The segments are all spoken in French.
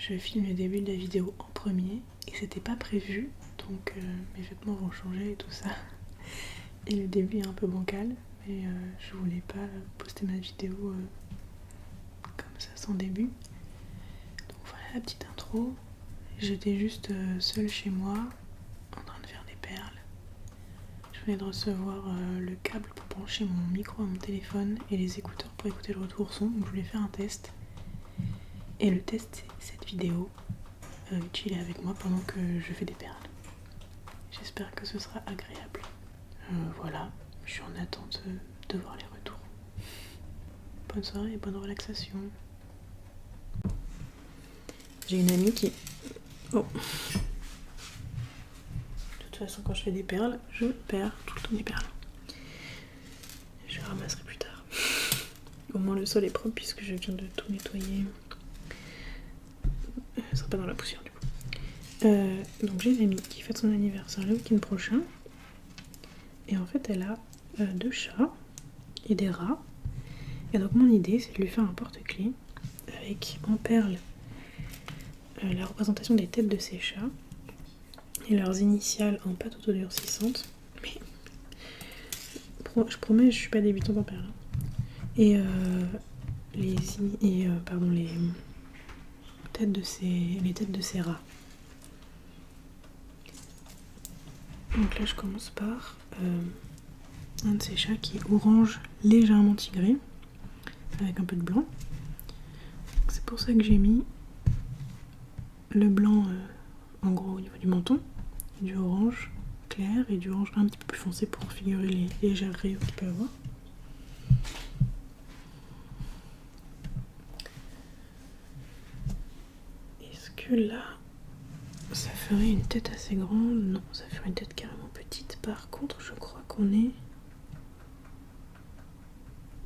je filme le début de la vidéo en premier et c'était pas prévu, donc mes vêtements vont changer et tout ça. Et le début est un peu bancal, mais je voulais pas poster ma vidéo comme ça sans début. Donc voilà la petite intro. J'étais juste seule chez moi en train de faire des perles. Je venais de recevoir le câble pour brancher mon micro à mon téléphone et les écouteurs pour écouter le retour son, donc je voulais faire un test. Et le test, c'est cette vidéo. Chiller avec moi pendant que je fais des perles. J'espère que ce sera agréable. Voilà, je suis en attente de voir les retours. Bonne soirée et bonne relaxation. J'ai une amie qui... Oh. De toute façon, quand je fais des perles, je perds tout le temps des perles. Je ramasserai plus tard. Au moins le sol est propre puisque je viens de tout nettoyer. Ça sera pas dans la poussière du coup. Donc j'ai une amie qui fête son anniversaire le week-end prochain. Et en fait elle a 2 chats et des rats. Et donc mon idée c'est de lui faire un porte-clés avec en perles la représentation des têtes de ces chats et leurs initiales en pâte autodurcissante. Mais je promets, je suis pas débutante en perles. Et les têtes de ces rats. Donc là je commence par un de ces chats qui est orange légèrement tigré avec un peu de blanc. C'est pour ça que j'ai mis le blanc en gros au niveau du menton, du orange clair et du orange un petit peu plus foncé pour figurer les légères rayures qu'il peut avoir. Est-ce que là ça ferait une tête assez grande? Non, ça ferait une tête carrément petite. Par contre, je crois qu'on est...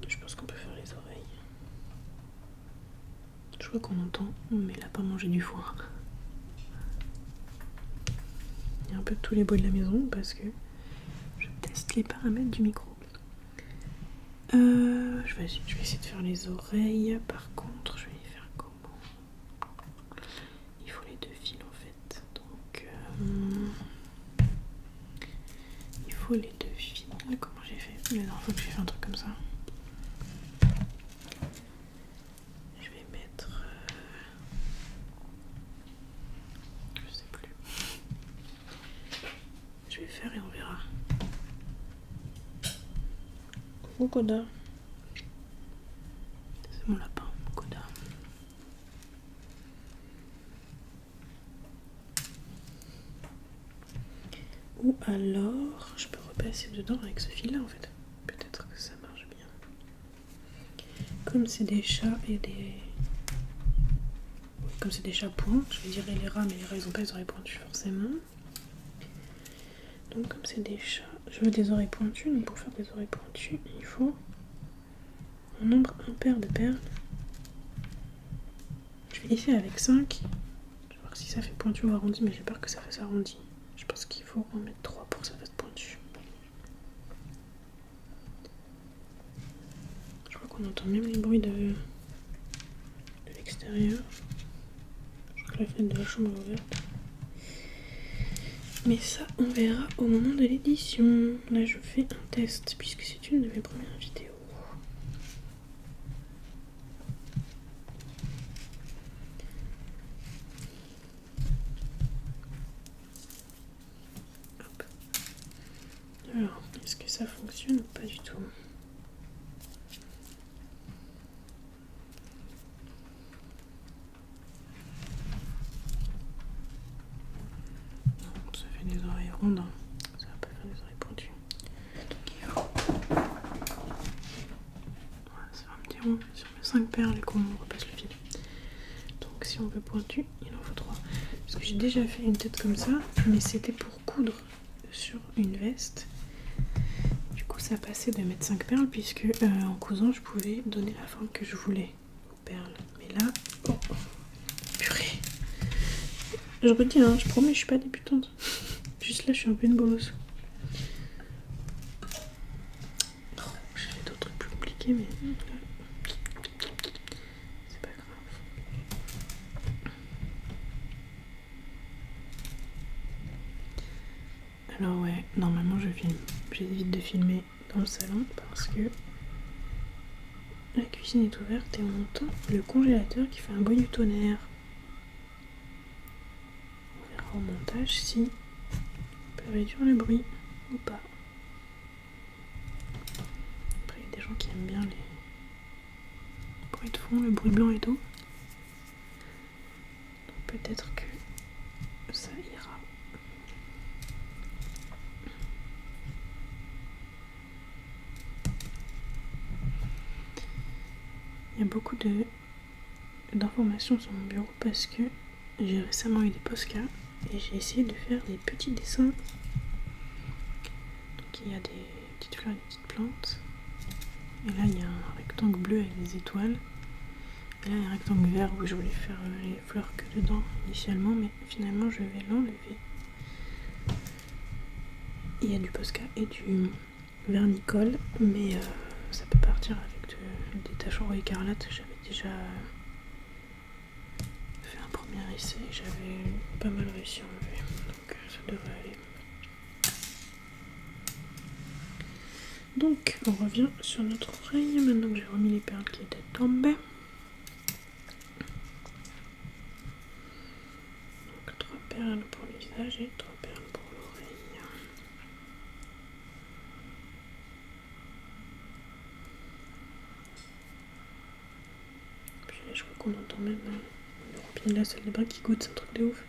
Je pense qu'on peut faire les oreilles. Je crois qu'on entend mes lapins manger du foin. Il y a un peu de tous les bruits de la maison parce que je teste les paramètres du micro. Je vais essayer de faire les oreilles. Par contre, je vais les faire comment? Il faut les 2 fils en fait. Donc, il faut les 2 fils. Comment j'ai fait? La dernière fois que j'ai fait un truc comme ça. Je vais mettre... je sais plus. Je vais faire et on verra. Oh Koda. C'est mon lapin, Koda. Ou alors, je peux repasser dedans avec ce fil-là en fait. Peut-être que ça marche bien. Comme c'est des chats et des... Comme c'est des chats points, je vais dire les rats, mais les rats ils ont pas les oreilles pointues forcément. Donc comme c'est des chats, je veux des oreilles pointues, donc pour faire des oreilles pointues, il faut un nombre impair de perles. Je vais essayer avec 5. Je vais voir si ça fait pointu ou arrondi, mais j'ai peur que ça fasse arrondi. Je pense qu'il faut en mettre 3 pour que ça fasse pointu. Je crois qu'on entend même les bruits de l'extérieur. Je crois que la fenêtre de la chambre est ouverte. Mais ça, on verra au moment de l'édition. Là, je fais un test, puisque c'est une de mes premières vidéos. Hop. Alors, est-ce que ça fonctionne ou pas du tout? Ça fait des oreilles rondes. Ça va pas faire des oreilles pointues. Voilà, ça va un petit rond sur mes 5 perles et qu'on repasse le fil. Donc si on veut pointu, il en faut 3. Parce que j'ai déjà fait une tête comme ça, mais c'était pour coudre sur une veste. Du coup ça passait de mettre 5 perles puisque en cousant je pouvais donner la forme que je voulais aux perles. Mais là, oh, purée. Je redis, hein, je promets, je suis pas débutante. Juste là, je suis un peu une bolosse. Oh, j'ai fait d'autres trucs plus compliqués, mais c'est pas grave. Alors ouais, normalement je filme. J'évite de filmer dans le salon parce que la cuisine est ouverte et on entend le congélateur qui fait un bruit du tonnerre. On verra au montage si on peut réduire le bruit ou pas. Après il y a des gens qui aiment bien les bruits de fond, le bruit blanc et tout. Donc peut-être que ça ira. Il y a beaucoup d'informations sur mon bureau parce que j'ai récemment eu des Posca et j'ai essayé de faire des petits dessins. Donc il y a des petites fleurs et des petites plantes. Et là il y a un rectangle bleu avec des étoiles. Et là il y a un rectangle vert où je voulais faire les fleurs que dedans initialement, mais finalement je vais l'enlever. Il y a du Posca et du vernicole, mais ça peut partir avec des taches en rouge écarlate. J'avais déjà fait un premier essai et j'avais pas mal réussi à enlever, donc ça devrait aller. Donc on revient sur notre oreille maintenant que j'ai remis les perles qui étaient tombées. Donc 3 perles pour le visage et 3 perles pour l'oreille. Puis là, je crois qu'on entend même le robinet de la salle de bain qui goûte, c'est un truc de ouf.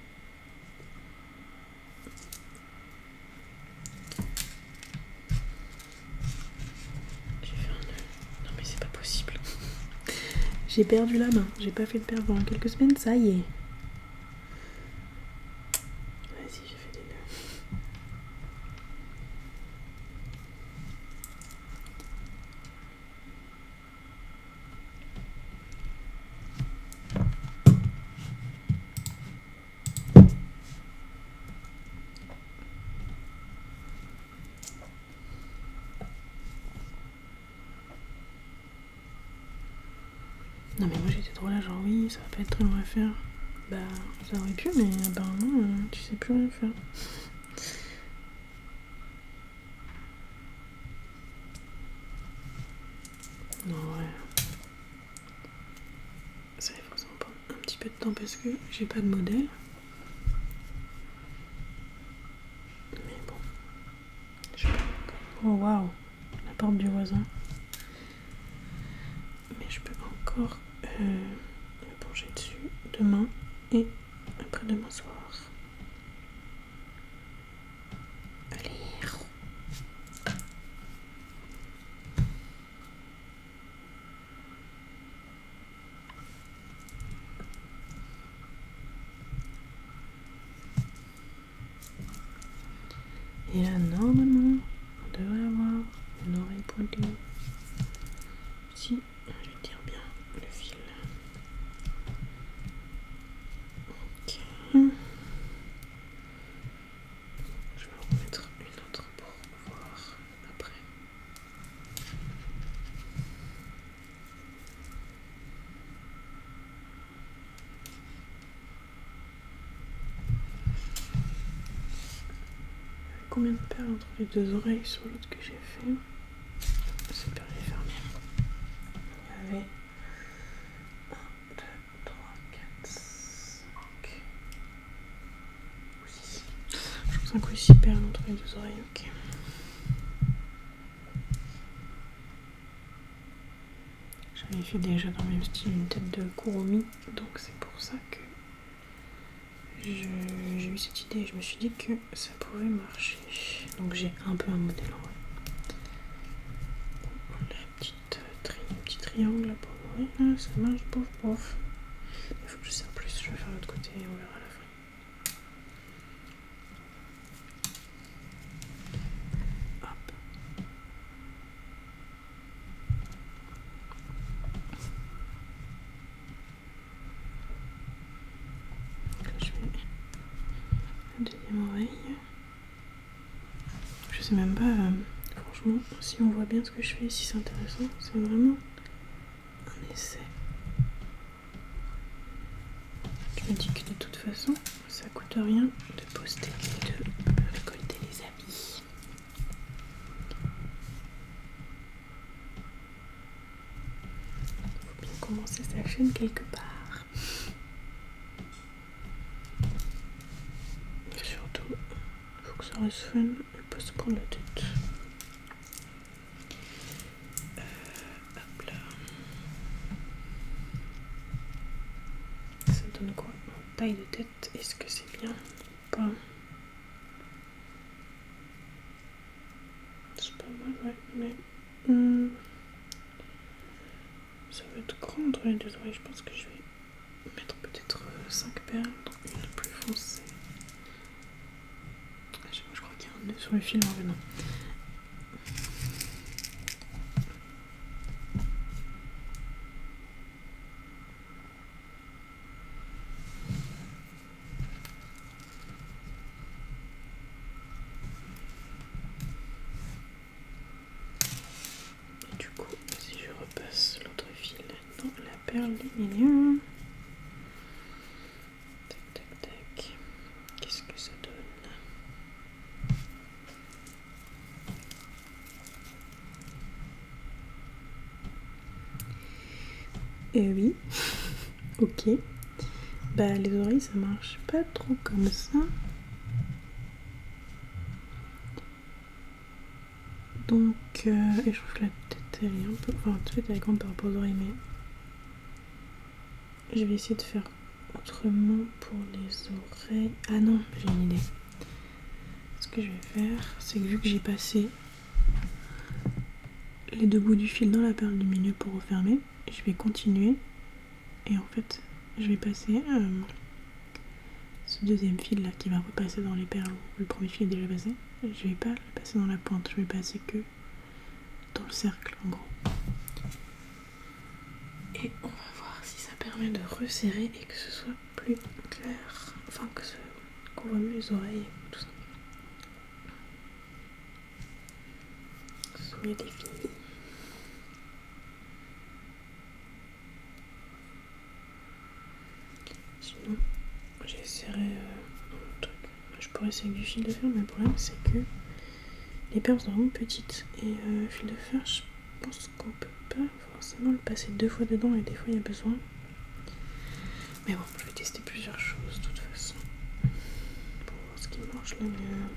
J'ai fait un nœud. Non mais c'est pas possible. J'ai perdu la main, j'ai pas fait de perles pendant quelques semaines, ça y est. Vas-y, j'ai fait des nœuds. Non mais moi j'étais trop là genre oui ça va pas être très long à faire. Bah ça aurait pu mais apparemment tu sais plus rien faire. Non ouais. Ça il faut que ça me prenne un petit peu de temps parce que j'ai pas de modèle. Mais bon. Je peux encore. Oh waouh. La porte du voisin. Mais je peux encore me pencher dessus demain et après-demain soir. Allez. Et là, normalement, on devrait avoir une oreille pointue. Si je tire bien le fil. Ok. Je vais en remettre une autre pour voir après. Combien de perles entre les deux oreilles sur l'autre que j'ai fait? Cette perle est fermée. Il y avait 1, 2, 3, 4, 5 ou 6. Je crois 5 ou 6 perles entre les deux oreilles, ok. J'avais fait déjà dans le même style une tête de Kuromi, donc c'est pour ça que j'ai eu cette idée et je me suis dit que ça pouvait marcher. Donc j'ai un peu un modèle en vrai. Le petit triangle là pour l'oreille, ça marche, bof bof. Il faut que je serre plus, je vais faire l'autre côté et on verra à la fin. Hop. Là je fais la deuxième oreille. Je sais même pas, franchement, si on voit bien ce que je fais, si c'est intéressant, c'est vraiment un essai. Je me dis que de toute façon, ça coûte rien de poster et de récolter les avis. reste fun et pas se prendre la tête. Hop là. Ça donne quoi en taille de tête? Est-ce que c'est bien ou pas? C'est pas mal, ouais, mais ça va être grand entre les deux oreilles. Je pense que je vais mettre peut-être 5 perles, donc une plus foncée. Je crois qu'il y a un nœud sur le fil en venant. Et du coup, si je repasse l'autre fil dans la perle du milieu. Tac, tac, tac. Qu'est-ce que ça donne? Oui. Ok. Bah les oreilles ça marche pas trop comme ça. Donc et je trouve que la tête elle est un peu... Enfin en fait elle est grande par rapport aux oreilles, mais je vais essayer de faire autrement pour les oreilles. Ah non, j'ai une idée. Ce que je vais faire, c'est que vu que j'ai passé les deux bouts du fil dans la perle du milieu pour refermer, je vais continuer et en fait je vais passer ce deuxième fil là qui va repasser dans les perles où le premier fil est déjà passé. Je vais pas le passer dans la pointe, je vais passer que dans le cercle en gros. Et on va voir si ça permet de resserrer et que ce soit plus clair, enfin qu'on voit mieux les oreilles et tout ça. Que ce soit mieux défini. Sinon, j'ai serré un truc. Je pourrais essayer avec du fil de fer, mais le problème c'est que les perles sont vraiment petites. Et le fil de fer, je pense qu'on peut pas forcément le passer 2 fois dedans et des fois il y a besoin. Mais bon, je vais tester plusieurs choses de toute façon. Pour voir ce qui marche le mieux.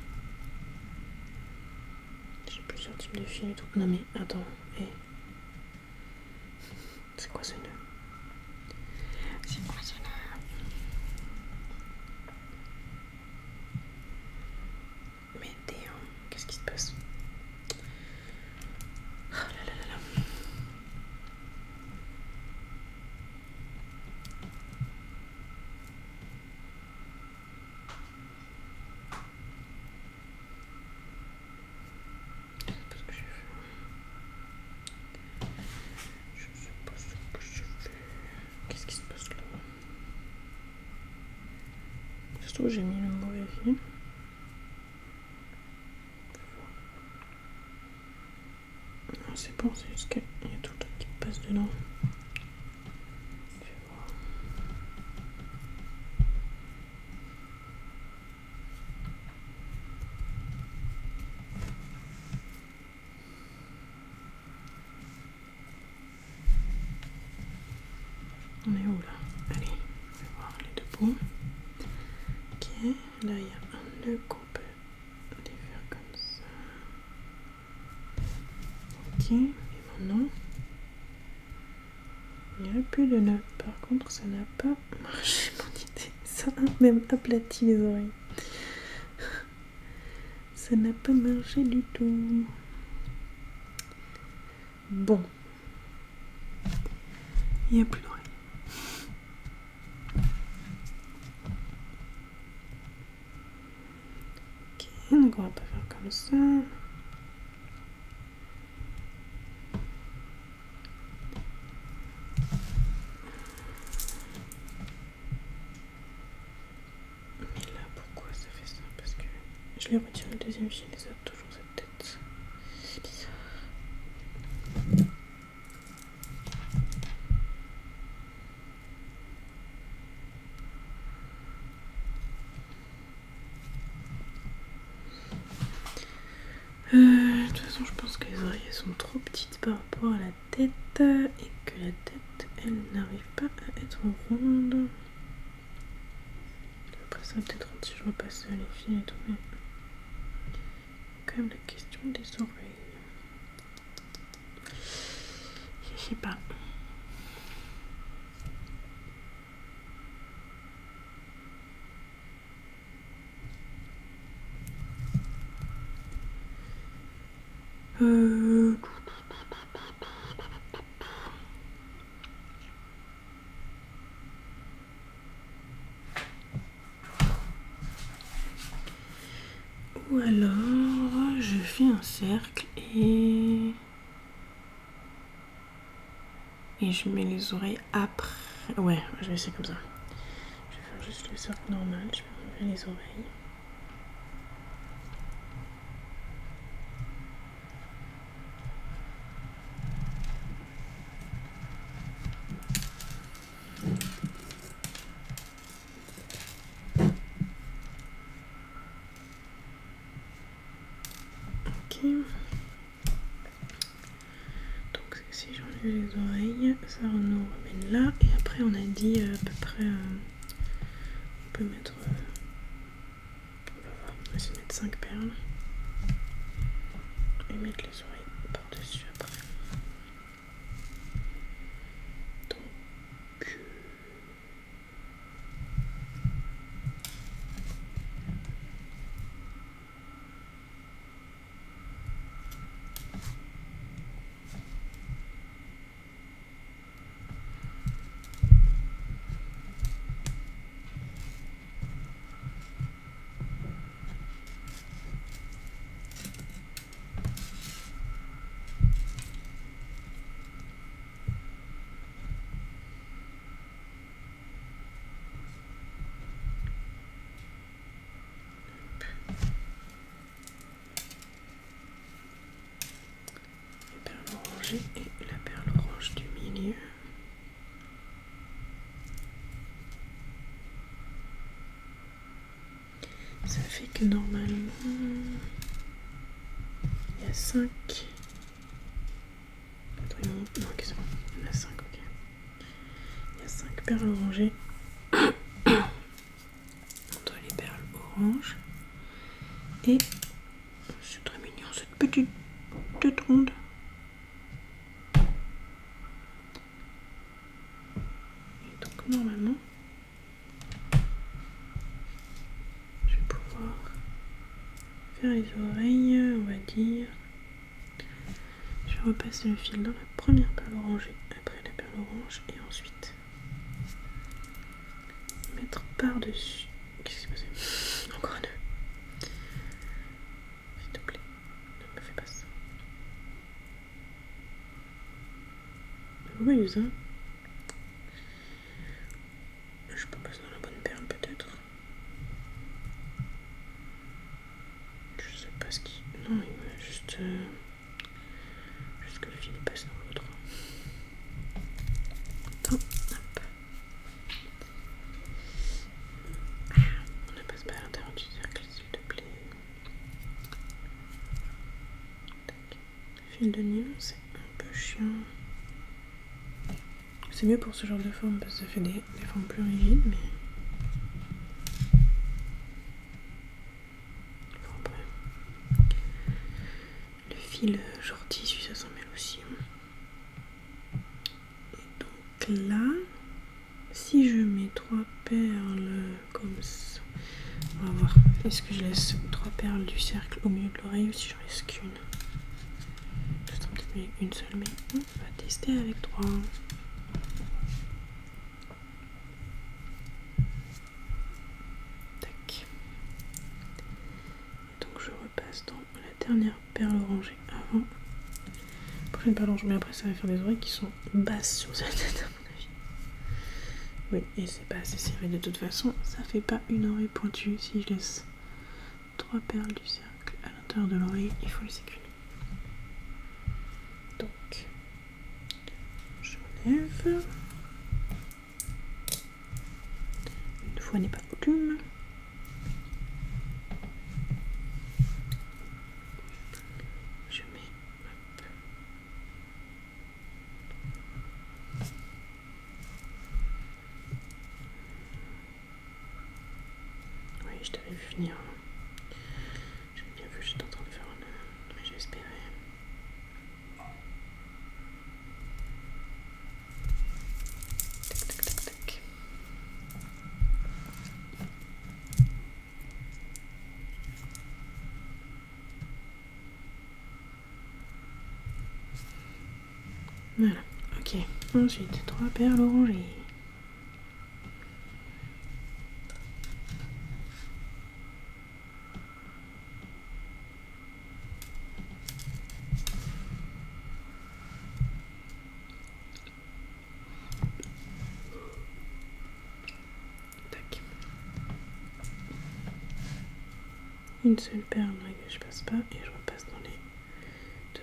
J'ai plusieurs types de fils et tout. Non mais attends, hé. C'est quoi ce nœud? C'est quoi ce nœud? Mais damn, qu'est-ce qui se passe? Oh là là là là. Je sais pas ce que j'ai fait. Je sais pas ce que j'ai fait. Qu'est-ce qui se passe là? Ça se trouve j'ai mis le mauvais fil. Non, c'est bon, c'est juste qu'il y a tout le truc qui passe dedans. Je vais voir. On est où là? Allez, on va voir les deux bouts. Ok, là il y a un nœud qu'on peut défaire comme ça. Ok, et maintenant, il n'y a plus de nœud. Par contre, ça n'a pas marché mon idée. Ça a même aplati les oreilles. Ça n'a pas marché du tout. Bon. Il n'y a plus d'oreilles. Ok, donc on va pas faire comme ça. Mais là, pourquoi ça fait ça? Parce que je l'ai retiré le deuxième fil et ça a toujours cette tête. C'est bizarre. De toute façon, je pense que les oreilles sont trop petites par rapport à la tête et que la tête, elle n'arrive pas à être ronde. Après ça, peut-être si je repasse les fils et tout, mais quand même la question des oreilles. Je sais pas. Ou alors je fais un cercle et je mets les oreilles après. Ouais, je vais essayer comme ça. Je vais faire juste le cercle normal, je vais enlever les oreilles. Donc si j'enlève les oreilles, ça nous ramène là. Et après on a dit à peu près, on peut mettre, on va essayer de mettre 5 perles. Et mettre les oreilles par-dessus après. Donc... et la perle orange du milieu. Ça fait que normalement il y a 5. Attends, non, ok, c'est bon. Il y en a 5, ok. Il y a 5 perles orangées entre les perles oranges. Et c'est très mignon cette petite ronde. Normalement, je vais pouvoir faire les oreilles, on va dire. Je vais repasser le fil dans la première perle orangée, après la perle orange, et ensuite mettre par-dessus. Qu'est-ce qui s'est passé? Encore un nœud. S'il te plaît, ne me fais pas ça. Oui, ça. Je peux passer dans la bonne perle peut-être. Je sais pas ce qui... Non, il va juste... Juste que le fil passe dans l'autre. Attends, hop. On ne passe pas à l'intérieur du cercle, s'il te plaît. Tac. Le fil de nylon, c'est un peu chiant. C'est mieux pour ce genre de forme parce que ça fait des formes plus rigides, mais... Enfin, après. Le fil genre tissu, ça s'en mêle aussi. Et donc là, si je mets 3 perles comme ça, on va voir. Est-ce que je laisse 3 perles du cercle au milieu de l'oreille ou si j'en laisse qu'une? Je sens peut-être mieux une seule, mais on va tester avec 3. Dernière perle orangée avant. Prochaine perle orangée, mais après ça va faire des oreilles qui sont basses sur sa tête à mon avis. Oui, et c'est pas assez serré de toute façon, ça fait pas une oreille pointue si je laisse 3 perles du cercle à l'intérieur de l'oreille, il faut laisser qu'une. Donc, j'enlève. Une fois n'est pas coutume. Je t'avais vu venir. J'avais bien vu, j'étais en train de faire un nœud. Voilà, ok. Ensuite, 3 perles orangées. Tac. Une seule perle dans laquelle je passe pas et je repasse dans les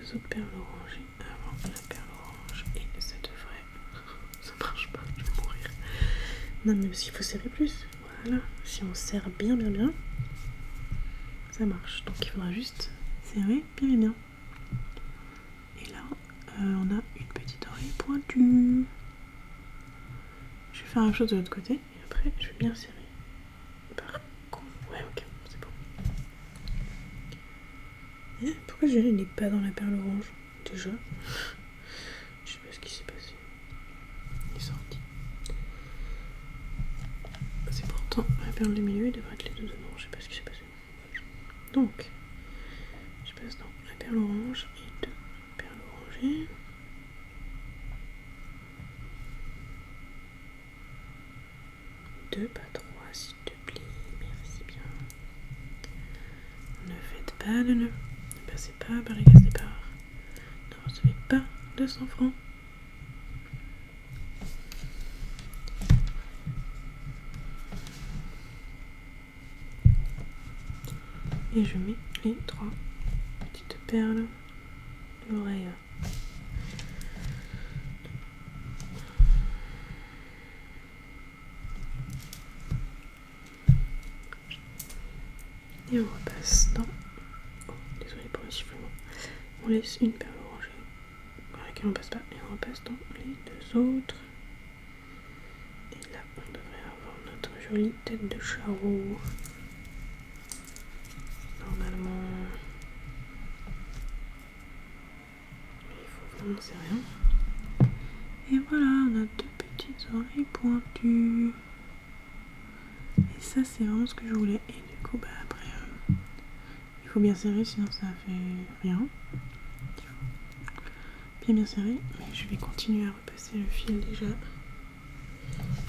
2 autres perles orangées avant la perle orange et ça devrait... ça marche pas, je vais mourir. Non mais parce qu'il faut serrer plus, voilà. Si on serre bien, ça marche. Donc il faudra juste serrer bien. Et là, on a une petite oreille pointue. Je vais faire la même chose de l'autre côté et après je vais bien serrer. Par contre, ouais ok, c'est bon. Et pourquoi je n'ai pas dans la perle orange déjà? Je sais pas ce qui s'est passé. Il est sorti. C'est pourtant la perle du milieu, il devrait être les deux dedans, je sais pas ce qui s'est passé. Donc, je passe dans la perle orange et 2 perles orangées. Deux, pas 3, s'il te plaît, merci bien. Ne faites pas de nœuds, ne passez pas par les cases départ, ne recevez pas 200 francs. Et je mets les 3 petites perles de l'oreille. Et on repasse dans... Oh, désolé pour le sifflement. On laisse une perle orangée dans laquelle on passe pas et on repasse dans les 2 autres. Et là, on devrait avoir notre jolie tête de charreau. Normalement... il faut vraiment c'est rien. Et voilà, on a 2 petites oreilles pointues. Et ça, c'est vraiment ce que je voulais. Et du coup, bah après... il faut bien serrer, sinon ça fait rien. Bien serré, mais je vais continuer à repasser le fil déjà.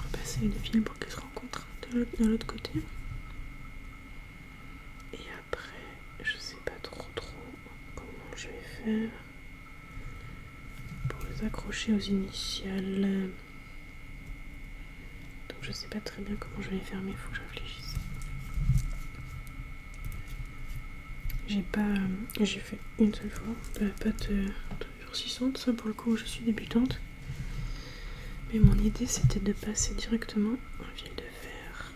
Repasser les 2 fils pour qu'ils se rencontrent de l'autre côté. Et après, je sais pas trop comment je vais faire pour les accrocher aux initiales. Donc je sais pas très bien comment je vais les faire, mais il faut que je réfléchisse. J'ai fait une seule fois de la pâte durcissante, ça pour le coup je suis débutante. Mais mon idée c'était de passer directement un fil de fer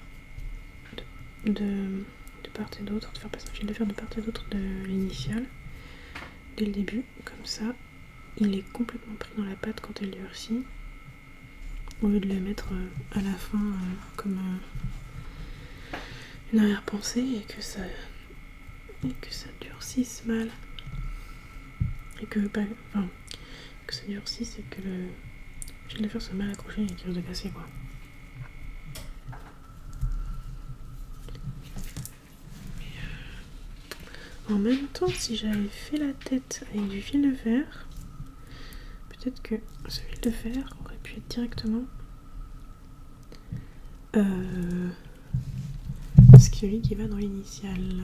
de part et d'autre, de faire passer un fil de fer de part et d'autre de l'initiale dès le début, comme ça il est complètement pris dans la pâte quand elle durcit, au lieu de le mettre à la fin comme une arrière-pensée et que ça durcisse mal et que ça durcisse et que le fil de fer soit mal accroché et qu'il risque de casser quoi. En même temps, si j'avais fait la tête avec du fil de fer, peut-être que ce fil de fer aurait pu être directement celui qui va dans l'initiale.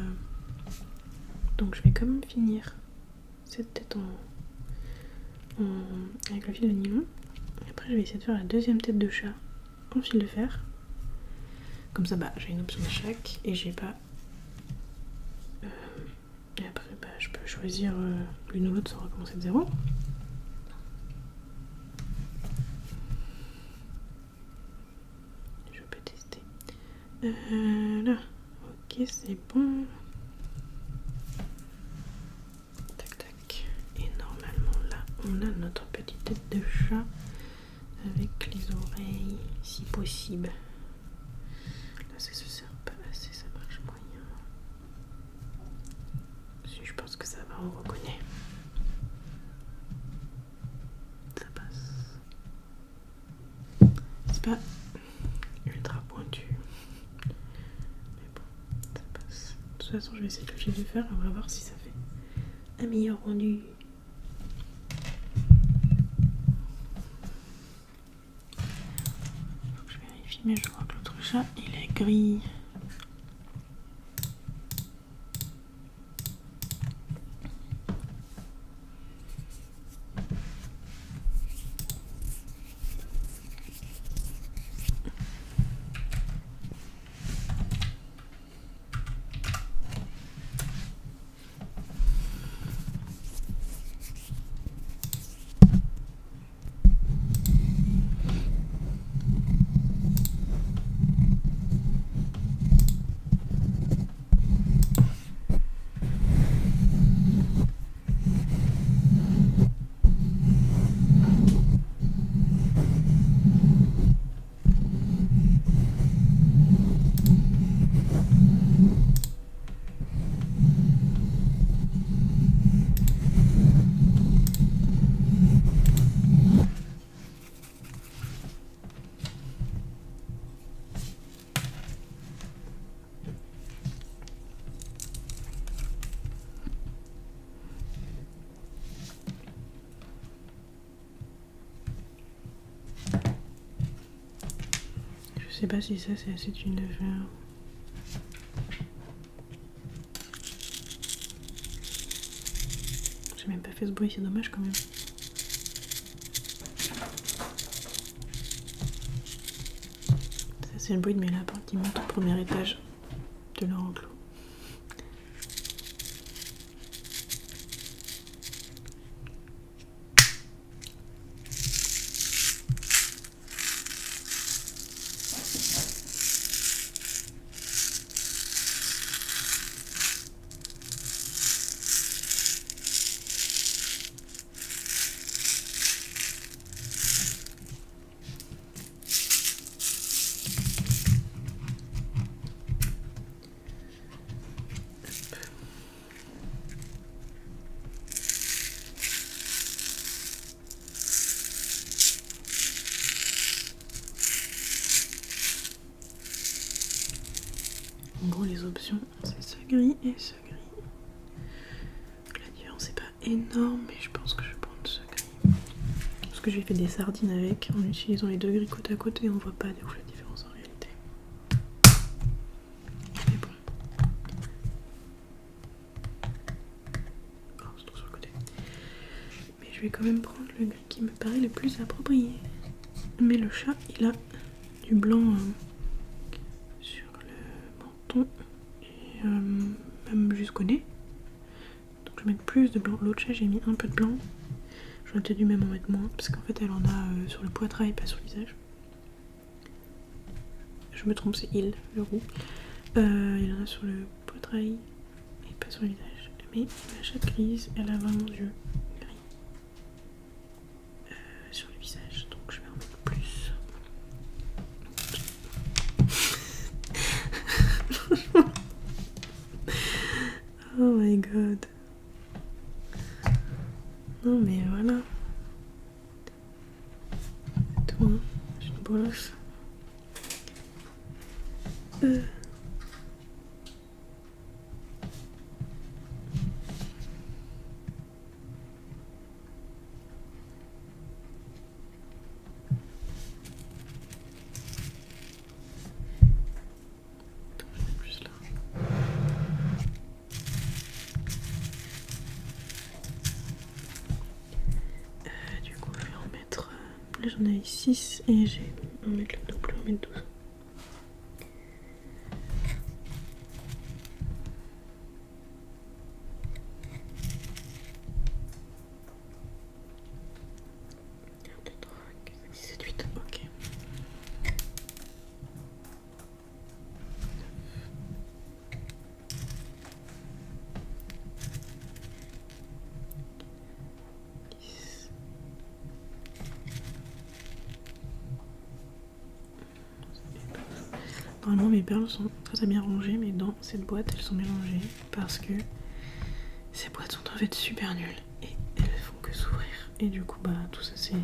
Donc je vais quand même finir cette tête avec le fil de nylon. Et après je vais essayer de faire la deuxième tête de chat en fil de fer. Comme ça j'ai une option de chaque et j'ai pas... et après je peux choisir l'une ou l'autre sans recommencer de zéro. Je peux tester. Là, ok c'est bon. On a notre petite tête de chat avec les oreilles si possible. Là ça se sert pas assez, ça marche moyen. Si je pense que ça va, on reconnaît. Ça passe. C'est pas ultra pointu. Mais bon, ça passe. De toute façon je vais essayer de le fil de fer et on va voir si ça fait un meilleur rendu. mais je crois que l'autre chat il est gris. Je sais pas si ça c'est assez d'une affaire. J'ai même pas fait ce bruit, c'est dommage quand même. Ça c'est le bruit de mes lapins qui montent au premier étage de leur enclos. En gros, les options, c'est ce gris et ce gris. La différence n'est pas énorme, mais je pense que je vais prendre ce gris. Parce que j'ai fait des sardines avec, en utilisant les deux gris côte à côté, on voit pas de ouf la différence en réalité. Mais bon. Oh, c'est trop sur le côté. Mais je vais quand même prendre le gris qui me paraît le plus approprié. Mais le chat, il a du blanc sur le menton et même jusqu'au nez. Donc je vais mettre plus de blanc. L'autre chat, j'ai mis un peu de blanc. J'aurais peut-être dû même en mettre moins parce qu'en fait elle en a sur le poitrail et pas sur le visage. Je me trompe, c'est il, le roux. Il en a sur le poitrail et pas sur le visage. Mais la chatte grise, elle a vraiment du gris sur le visage. Donc je vais en mettre plus. Oh my god. Non mais voilà. C'est tout, hein. J'ai une bolosse. Plus là. Du coup je vais en mettre. Là j'en ai 6 et j'ai en mettre le double, en mettre 12. Ok. Normalement mes perles sont très bien rangées, mais dans cette boîte elles sont mélangées parce que ces boîtes sont en fait super nulles et elles font que s'ouvrir. Et du coup bah tout ça c'est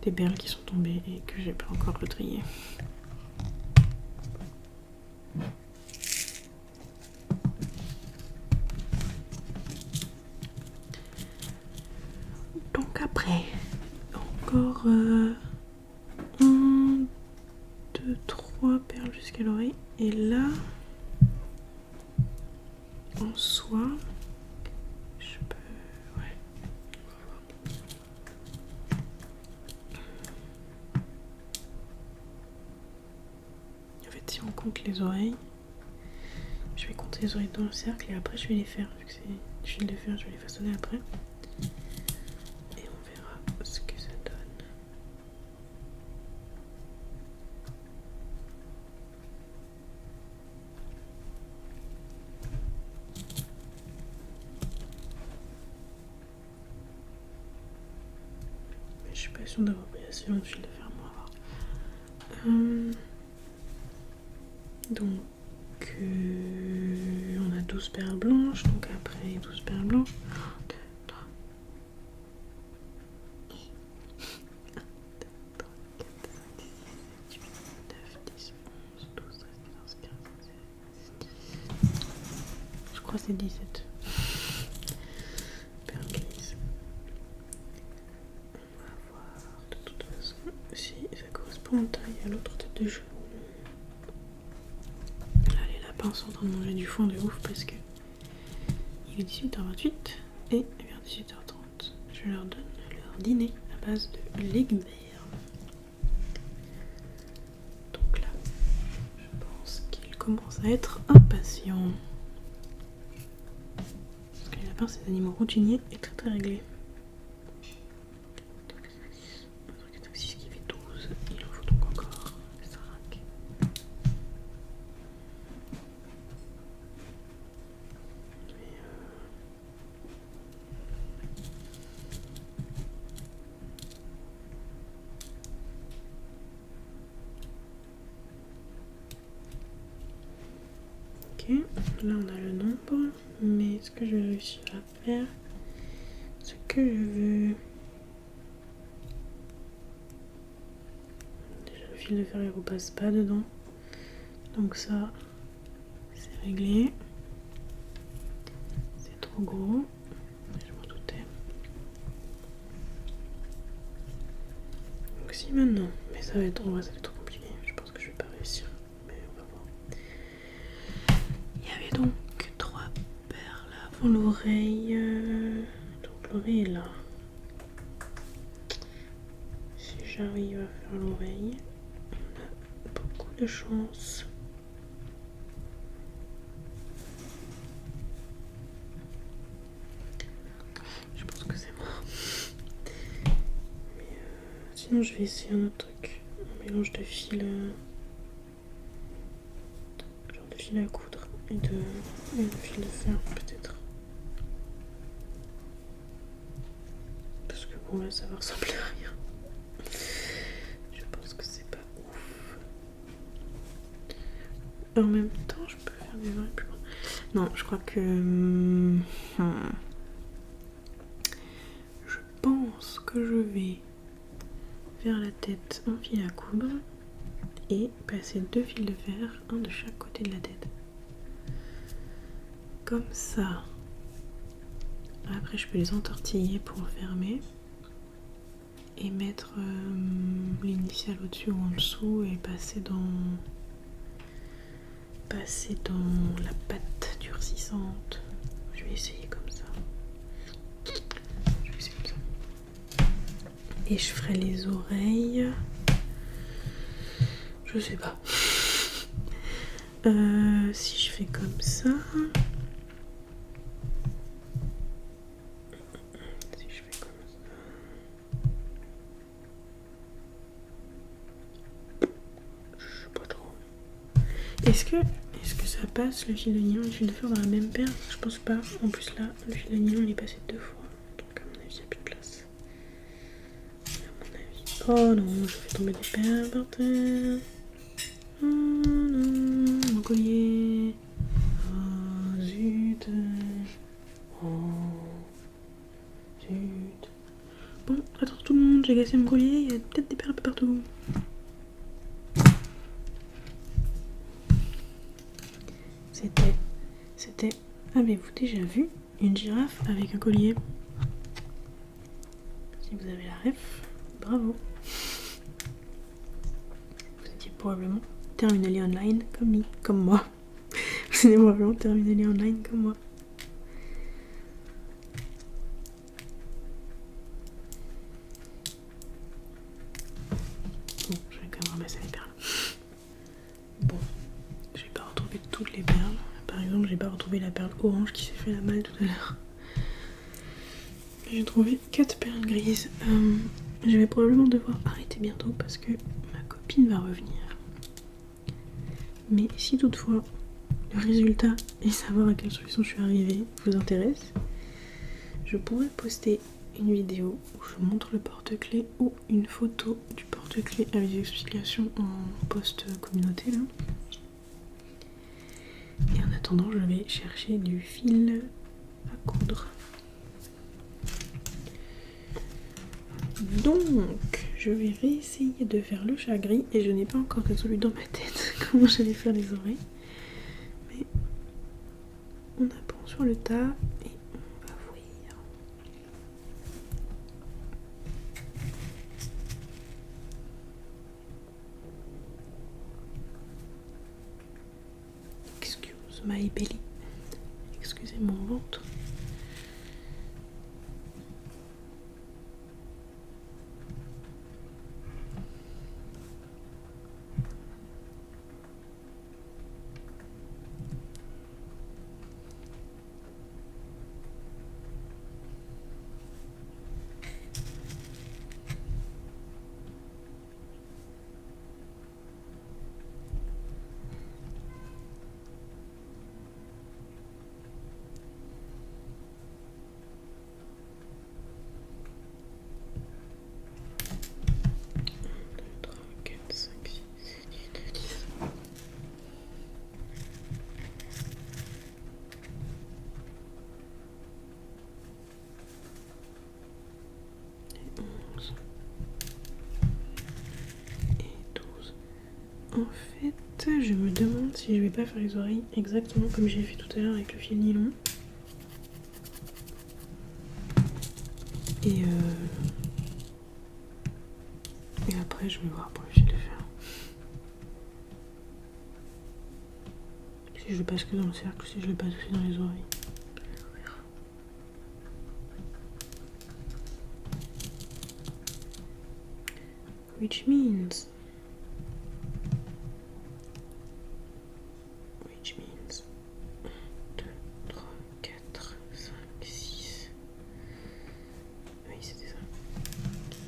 des perles qui sont tombées et que j'ai pas encore retriées. Donc après, encore 1, 2, 3. et là, en soi, je peux... Ouais, on va voir. En fait, si on compte les oreilles, je vais compter les oreilles dans le cercle et après je vais les faire. Vu que c'est difficile de faire, je vais les façonner après. Et on verra ce que ça donne. Mais je suis pas sûre d'avoir pris assez long fil de fer, on va voir. Donc, on a 12 perles blanches, donc après 12 perles blanches. 1, 2, 3. 1, 2, 3, 4, 5, 6, 7, 8, 9, 10, 11, 12, 13, 14, 15, 16, 17. Je crois que c'est 17. Perles grises. On va voir de toute façon si ça correspond en taille à l'autre tête de chevaux. Là, les lapins sont en train de manger du foin de ouf parce que il est 18h28 et vers 18h30, je leur donne leur dîner à base de légumes verts. Donc là, je pense qu'ils commencent à être impatients. Parce que les lapins, c'est des animaux routiniers et très très réglés. 6 qui fait 12, il en faut donc encore 5. Ok, là on a le nombre, mais ce que je vais réussir à faire, ce que je veux... Déjà le fil de fer il repasse pas dedans, donc ça c'est réglé. C'est trop gros, je m'en doutais. Donc si maintenant, mais ça va être, en vrai ça va être trop compliqué, je pense que je vais pas réussir, mais on va voir. Il y avait donc 3 perles avant l'oreille, donc l'oreille est là. Si j'arrive à faire l'oreille, on a beaucoup de chance. Je pense que c'est mort. Mais sinon je vais essayer un autre truc. Un mélange de fil, genre de fil à coudre et de fil de fer peut-être. Parce que bon là ça va ressembler à rien. Je pense que c'est pas ouf. En même temps je peux faire des oreilles plus grandes. Non, je crois que... Je pense que je vais faire la tête en fil à coudre et passer 2 fils de fer, un de chaque côté de la tête. Comme ça. Après je peux les entortiller pour enfermer et mettre l'initiale au-dessus ou en dessous et passer dans la pâte durcissante. Je vais essayer comme ça. Je vais essayer comme ça. Et je ferai les oreilles. Je sais pas. Si je fais comme ça. Si je fais comme ça. Je sais pas trop. Est-ce que ça passe le fil de nylon et le fil de fer dans la même paire? Je pense pas. En plus là, le fil de nylon il est passé 2 fois. Donc à mon avis il n'y a plus de place. À mon avis. Oh non, je fais tomber des perles par terre. Oh non, mon collier. Oh zut. Oh zut. Bon, attends tout le monde, j'ai cassé mon collier, il y a peut-être des perles un peu partout. C'était... Avez-vous déjà vu une girafe avec un collier? Si vous avez la ref, bravo. Vous étiez probablement terminally online comme moi. Vous allez probablement terminally online comme moi. Bon, je vais quand même ramasser les perles. Bon, j'ai pas retrouvé toutes les perles. Par exemple, j'ai pas retrouvé la perle orange qui s'est fait la malle tout à l'heure. J'ai trouvé 4 perles grises. Je vais probablement devoir arrêter bientôt parce que ma copine va revenir. Mais si toutefois le résultat et savoir à quelle solution je suis arrivée vous intéresse, je pourrais poster une vidéo où je montre le porte-clés ou une photo du porte-clés avec des explications en post communauté là. Et en attendant, je vais chercher du fil à coudre. Donc, je vais réessayer de faire le chat gris et je n'ai pas encore résolu dans ma tête comment j'allais faire les oreilles. Mais on apprend sur le tas et on va voir. Excuse my belly. Excusez mon ventre. En fait, je me demande si je vais pas faire les oreilles exactement comme j'ai fait tout à l'heure avec le fil nylon. Et après, je vais voir pour le fil de fer. Si je le passe que dans le cercle, si je le passe aussi dans les oreilles. Which means 1, 2, 3, 4, 5, 6. Oui, c'était ça.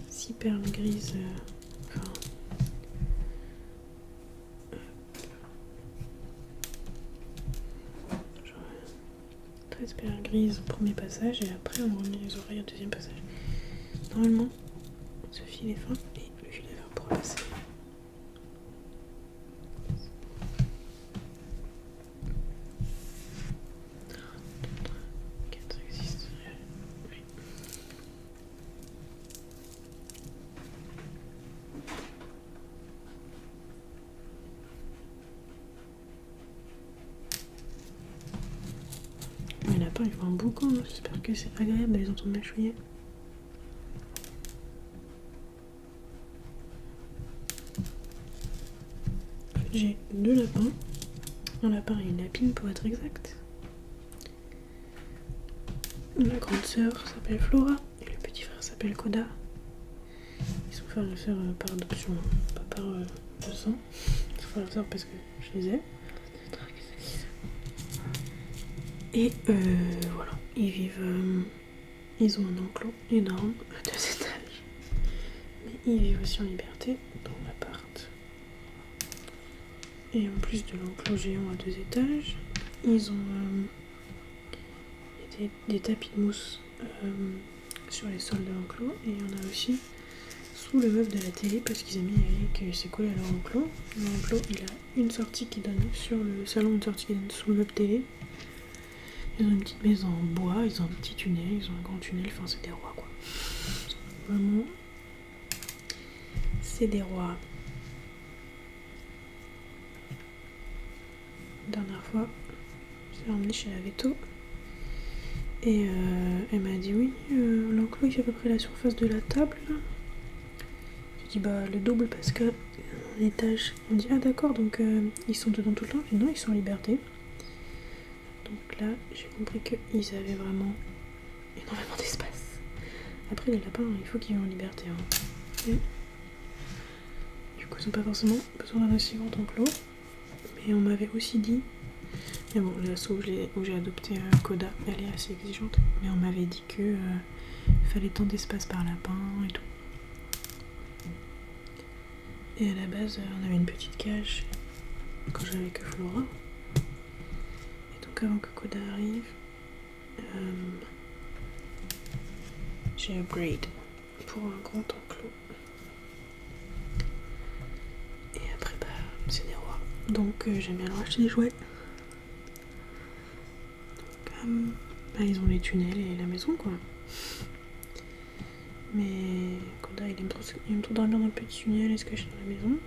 6 perles grises. Enfin. 13 perles grises au premier passage et après on remet les oreilles au deuxième passage. Normalement, ce fil est fin et le fil est fin pour passer. Les lapins ils font un boucan, hein. J'espère que c'est agréable de les entendre mâchouiller. J'ai 2 lapins, un lapin et une lapine pour être exact. La grande sœur s'appelle Flora et le petit frère s'appelle Koda. Ils sont frères et sœurs par adoption, pas par le sang. Ils sont frères et sœurs parce que je les ai. Et voilà, ils vivent. Ils ont un enclos énorme à 2 étages. Mais ils vivent aussi en liberté dans l'appart. Et en plus de l'enclos géant à 2 étages, ils ont des tapis de mousse sur les sols de l'enclos. Et il y en a aussi sous le meuble de la télé parce qu'ils aiment bien que c'est collé à leur enclos. L'enclos, il a une sortie qui donne sur le salon, une sortie qui donne sous le meuble télé. Ils ont une petite maison en bois, ils ont un petit tunnel, ils ont un grand tunnel, enfin c'est des rois quoi. Vraiment, c'est des rois. La dernière fois, je l'ai emmené chez la veto et elle m'a dit oui, l'enclos il fait à peu près la surface de la table. J'ai dis bah le double parce que un étage. On me dit ah d'accord, donc ils sont dedans tout le temps. Je dis non, ils sont en liberté. Donc là j'ai compris qu'ils avaient vraiment énormément d'espace. Après les lapins, il faut qu'ils aient en liberté. Et du coup ils n'ont pas forcément besoin d'un aussi grand enclos. Mais on m'avait aussi dit, mais bon l'asso où j'ai adopté Koda, elle est assez exigeante. Mais on m'avait dit que fallait tant d'espace par lapin et tout. Et à la base, on avait une petite cage quand j'avais que Flora. Et donc avant que Koda arrive, j'ai upgrade pour un grand enclos. Et après, bah, c'est des rois. Donc j'aime bien leur acheter des jouets. Donc, bah, ils ont les tunnels et la maison, quoi. Mais Koda, il aime trop dormir dans le petit tunnel et se cacher dans la maison.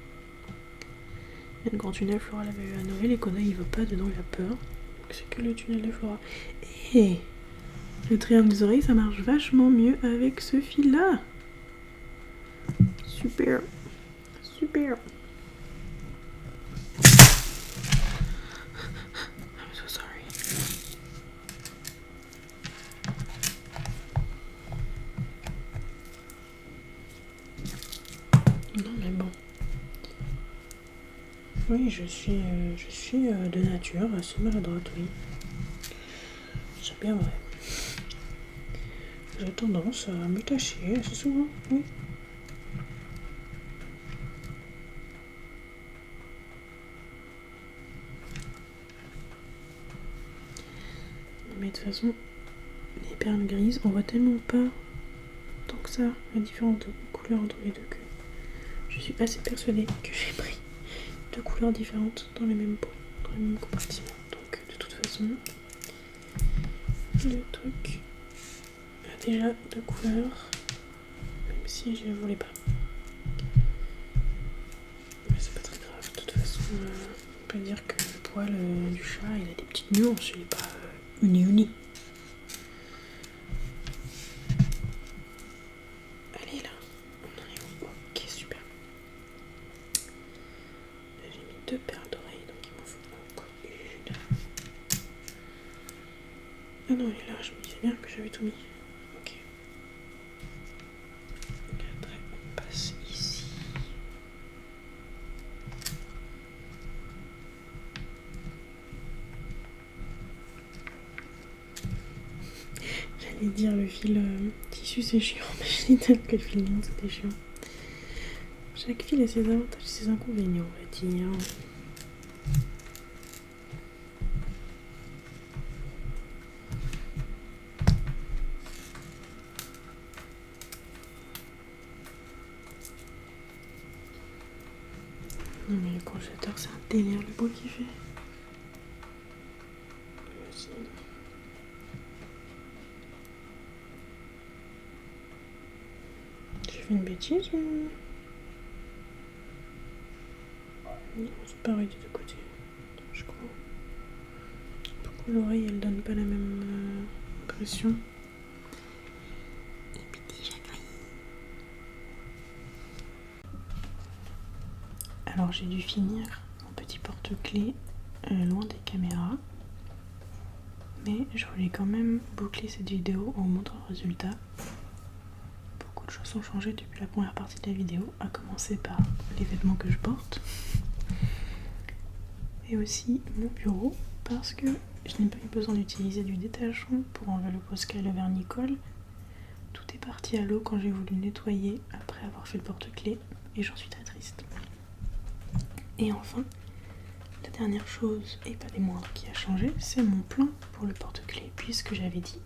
Et le grand tunnel, Flora l'avait eu à Noël et Koda, il veut pas dedans, il a peur. Donc c'est que le tunnel de Flora. Et le triangle des oreilles, ça marche vachement mieux avec ce fil-là. Super. Super. I'm so sorry. Non mais bon. Oui, je suis de nature assez maladroite, oui. C'est bien vrai. J'ai tendance à me tâcher assez souvent, oui. Mais de toute façon, les perles grises, on voit tellement pas tant que ça la différence de couleur entre les deux que je suis assez persuadée que j'ai pris deux couleurs différentes dans les mêmes pots, dans les mêmes compartiments. Donc de toute façon, le truc a déjà deux couleurs, même si je ne voulais pas. Mais c'est pas très grave, de toute façon, on peut dire que le poil du chat, il a des petites nuances, il n'est pas uni. Allez là, on arrive au ok, super. Là j'ai mis deux paires d'oreilles, donc il m'en faut encore une. Ah non, elle est là, je me disais bien que j'avais tout mis. Ok. Et après on passe ici. J'allais dire le fil tissu c'est chiant, mais je dis dire que le fil lin c'était chiant. Chaque fil a ses avantages et ses inconvénients, on va dire. Non mais le congélateur c'est un délire le bruit qu'il fait. J'ai fait une bêtise ou... Non, c'est pareil des deux côtés, je crois. Pourquoi l'oreille elle donne pas la même impression? Et petit chagrin. Alors j'ai dû finir mon petit porte-clés loin des caméras. Mais je voulais quand même boucler cette vidéo en vous montrant le résultat. Beaucoup de choses ont changé depuis la première partie de la vidéo, à commencer par les vêtements que je porte. Et aussi mon bureau, parce que je n'ai pas eu besoin d'utiliser du détachant pour enlever le Posca et le vernicole. Tout est parti à l'eau quand j'ai voulu nettoyer après avoir fait le porte-clés et j'en suis très triste. Et enfin, la dernière chose, et pas des moindres, qui a changé, c'est mon plan pour le porte-clés, puisque j'avais dit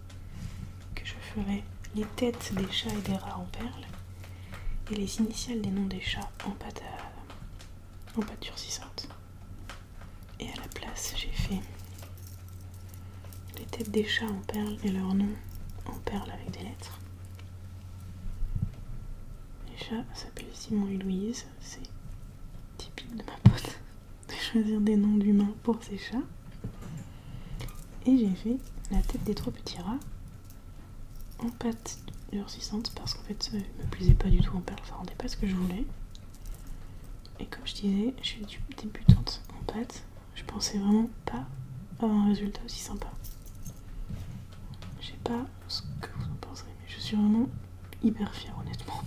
que je ferais les têtes des chats et des rats en perles et les initiales des noms des chats en pâte durcissante. Et à la place, j'ai fait les têtes des chats en perles et leurs noms en perles avec des lettres. Les chats s'appellent Simon et Louise, c'est typique de ma pote de choisir des noms d'humains pour ses chats. Et j'ai fait la tête des trois petits rats en pâte durcissante parce qu'en fait ça me plaisait pas du tout en perles, ça rendait pas ce que je voulais. Et comme je disais, je suis débutante en pâte, je pensais vraiment pas avoir un résultat aussi sympa. Je sais pas ce que vous en penserez, mais je suis vraiment hyper fière honnêtement.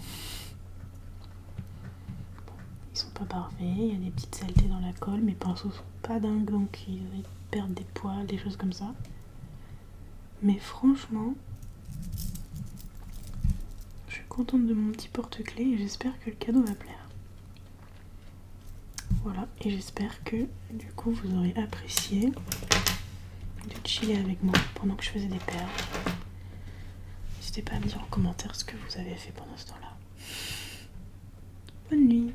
Bon, ils sont pas parfaits, il y a des petites saletés dans la colle, mes pinceaux sont pas dingues donc ils perdent des poils, des choses comme ça. Mais franchement, je suis contente de mon petit porte-clés et j'espère que le cadeau va plaire. Voilà, et j'espère que du coup vous aurez apprécié de chiller avec moi pendant que je faisais des perles. N'hésitez pas à me dire en commentaire ce que vous avez fait pendant ce temps-là. Bonne nuit!